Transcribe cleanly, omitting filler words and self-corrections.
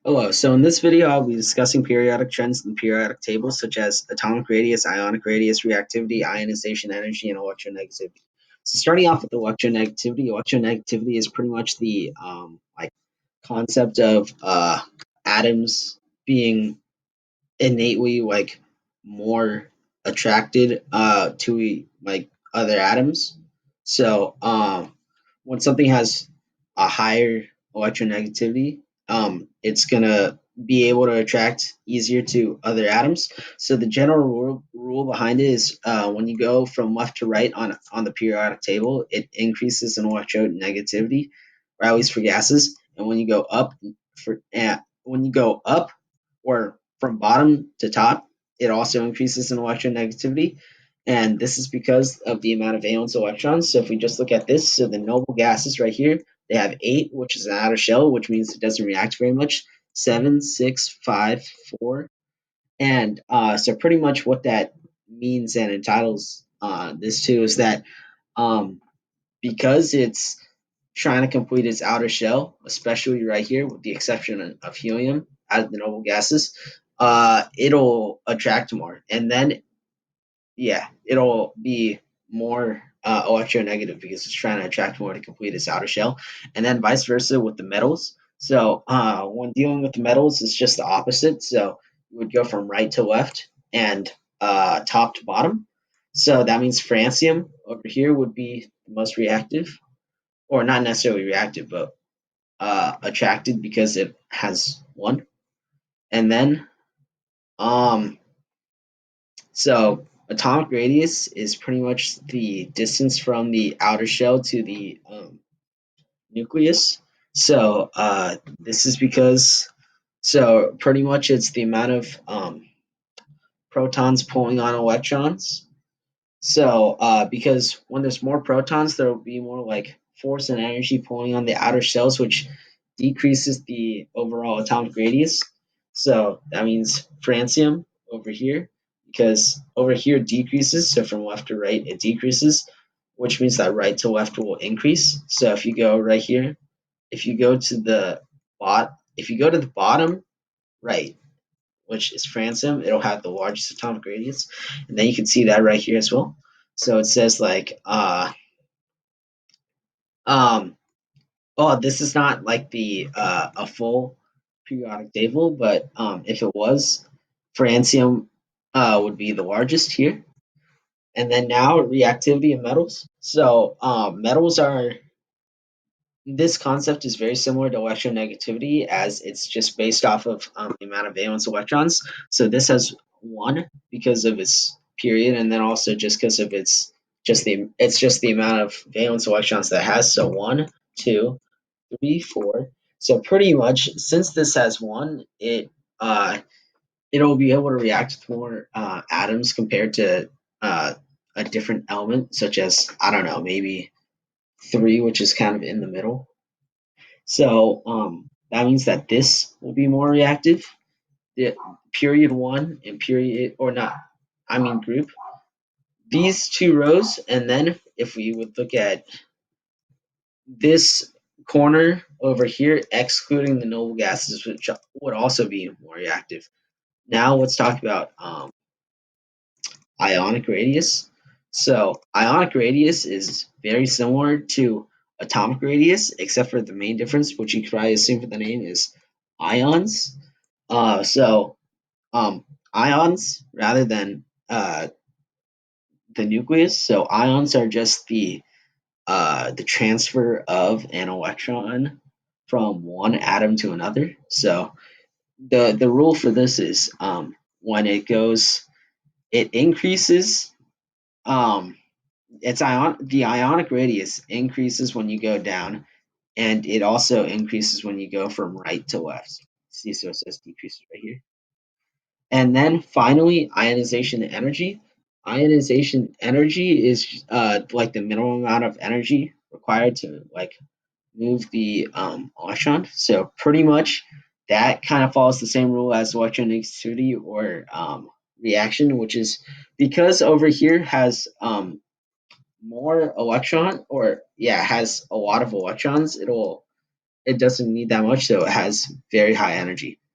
Hello, so in this video I'll be discussing periodic trends in the periodic table such as atomic radius, ionic radius, reactivity, ionization energy, and electronegativity. So starting off with electronegativity is pretty much the concept of atoms being innately more attracted to other atoms. So when something has a higher electronegativity, it's gonna be able to attract easier to other atoms. So the general rule behind it is when you go from left to right on the periodic table, it increases in electronegativity, or at least for gases. And when you go up when you go up or from bottom to top, it also increases in electronegativity. And this is because of the amount of valence electrons. So if we just look at this, so the noble gases right here, they have 8, which is an outer shell, which means it doesn't react very much. 7, 6, 5, 4. And so pretty much what that means and entitles this to is that um, because it's trying to complete its outer shell, especially right here, with the exception of helium out of the noble gases, it'll attract more. And then, yeah, it'll be more electronegative because it's trying to attract more to complete its outer shell. And then vice versa with the metals. So when dealing with the metals, it's just the opposite. So you would go from right to left and top to bottom. So that means francium over here would be the most reactive, or not necessarily reactive, but attracted because it has 1. And then, um, so atomic radius is pretty much the distance from the outer shell to the nucleus. So this is because, so pretty much it's the amount of protons pulling on electrons. So, because when there's more protons, there will be more force and energy pulling on the outer shells, which decreases the overall atomic radius. So that means francium over here, because over here decreases. So from left to right, it decreases, which means that right to left will increase. So if you go right here, if you go to the if you go to the bottom right, which is francium, it'll have the largest atomic radius. And then you can see that right here as well. So it says oh, this is not like the a full periodic table, but if it was, francium would be the largest here. And then now reactivity of metals. So metals are, this concept is very similar to electronegativity, as it's just based off of the amount of valence electrons. So this has 1 because of its period, and then also just because of it's just the amount of valence electrons that it has. So 1, 2, 3, 4. So pretty much since this has 1, it'll be able to react with more atoms compared to a different element, such as, I don't know, maybe 3, which is kind of in the middle. So that means that this will be more reactive. The period 1 and period, or not, I mean group, these 2 rows, and then if we would look at this corner over here, excluding the noble gases, which would also be more reactive. Now let's talk about ionic radius. So ionic radius is very similar to atomic radius, except for the main difference, which you could probably assume from the name, is ions. So ions rather than the nucleus. So ions are just the transfer of an electron from one atom to another. So the rule for this is when it increases. The ionic radius increases when you go down, and it also increases when you go from right to left. See, so it says decreases right here. And then finally, ionization energy. Ionization energy is like the minimum amount of energy required to move the electron. So pretty much that kind of follows the same rule as electronegativity or reaction, which is because over here has more electron, or yeah, has a lot of electrons, it'll it doesn't need that much, so it has very high energy.